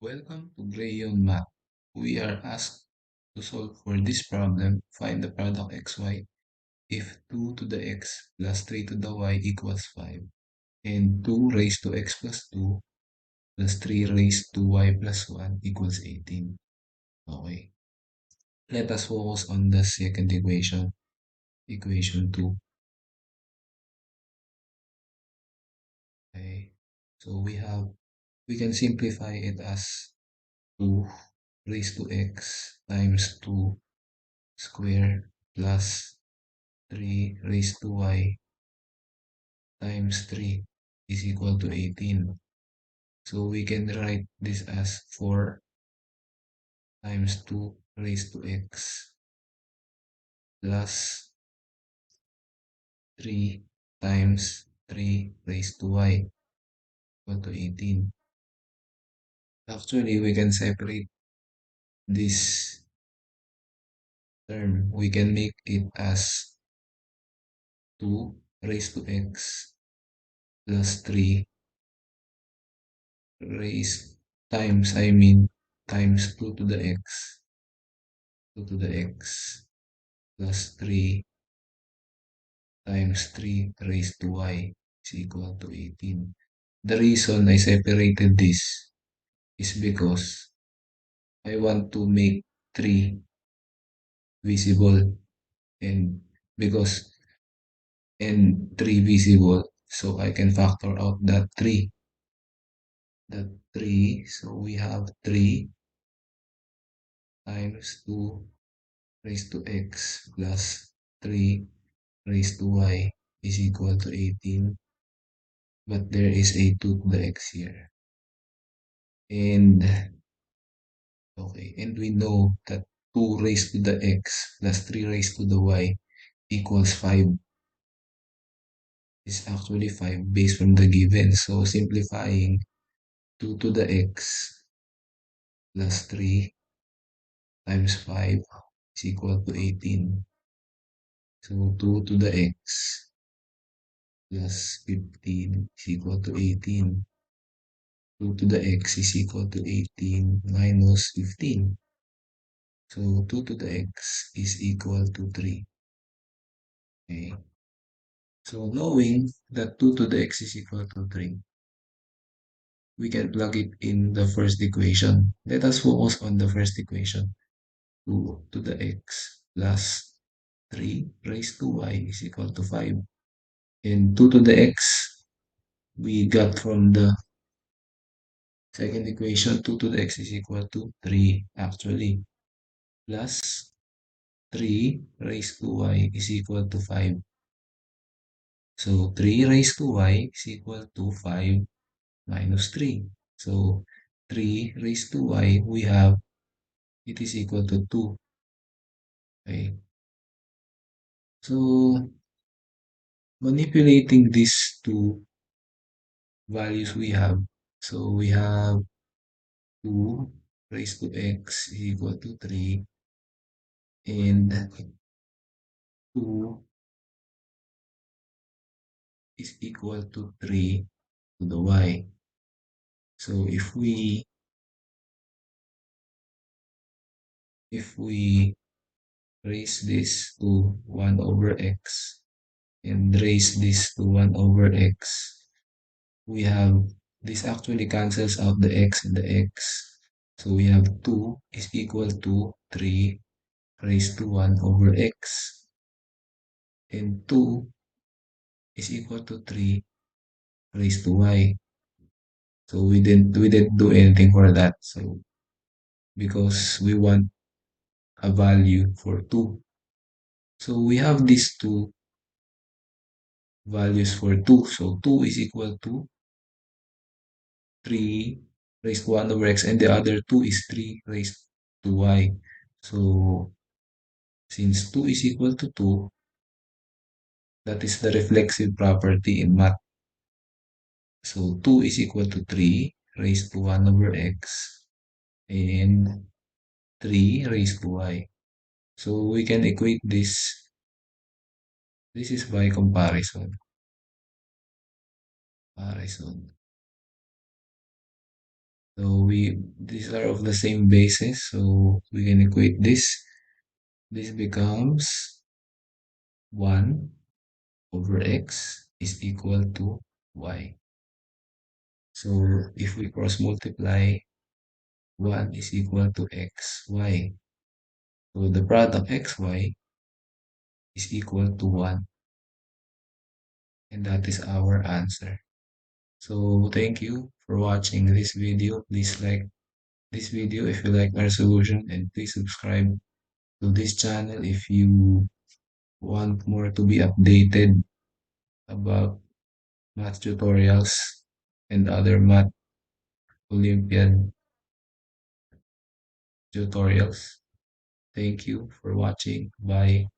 Welcome to Grayon Math. We are asked to solve for this problem. Find the product xy if 2 to the x plus 3 to the y equals 5 and 2 raised to x plus 2 plus 3 raised to y plus 1 equals 18. Okay. Let us focus on the second equation, equation 2. Okay. So we can simplify it as 2 raised to x times 2 square plus 3 raised to y times 3 is equal to 18. So we can write this as 4 times 2 raised to x plus 3 times 3 raised to y equal to 18. Actually, we can separate this term. We can make it as 2 raised to x plus 3 raised times 2 to the x, 2 to the x plus 3 times 3 raised to y is equal to 18. The reason I separated this is because I want to make 3 visible and because and 3 visible, so I can factor out that 3. That 3, so we have 3 times 2 raised to x plus 3 raised to y is equal to 18. But there is a 2 to the x here. And okay, and we know that 2 raised to the x plus 3 raised to the y equals 5. Is actually 5 based from the given. So simplifying 2 to the x plus 3 times 5 is equal to 18. So 2 to the x plus 15 is equal to 18. 2 to the x is equal to 18 minus 15. So 2 to the x is equal to 3. Okay. So knowing that 2 to the x is equal to 3, we can plug it in the first equation. Let us focus on the first equation. 2 to the x plus 3 raised to y is equal to 5. And 2 to the x, we got from the second equation, 2 to the x is equal to 3 actually. Plus 3 raised to y is equal to 5. So 3 raised to y is equal to 5 minus 3. So 3 raised to y, we have it is equal to 2. Okay. So manipulating these two values we have. So we have 2 raised to x is equal to 3 and 2 is equal to 3 to the y. So if we raise this to 1 over x and raise this to 1 over x, we have this actually cancels out the x and the x. So we have 2 is equal to 3 raised to 1 over x. And 2 is equal to 3 raised to y. So we didn't do anything for that. So because we want a value for 2. So we have these two values for 2. So 2 is equal to 3 raised to 1 over x and the other 2 is 3 raised to y. So since 2 is equal to 2, that is the reflexive property in math. So 2 is equal to 3 raised to 1 over x and 3 raised to y. So we can equate this. This is by comparison. Comparison. So these are of the same basis, so we can equate this. This becomes 1 over x is equal to y. So if we cross multiply, 1 is equal to xy. So the product xy is equal to 1, and that is our answer. So thank you for watching this video. Please like this video if you like our solution, and please subscribe to this channel if you want more to be updated about math tutorials and other math Olympiad tutorials. Thank you for watching. Bye.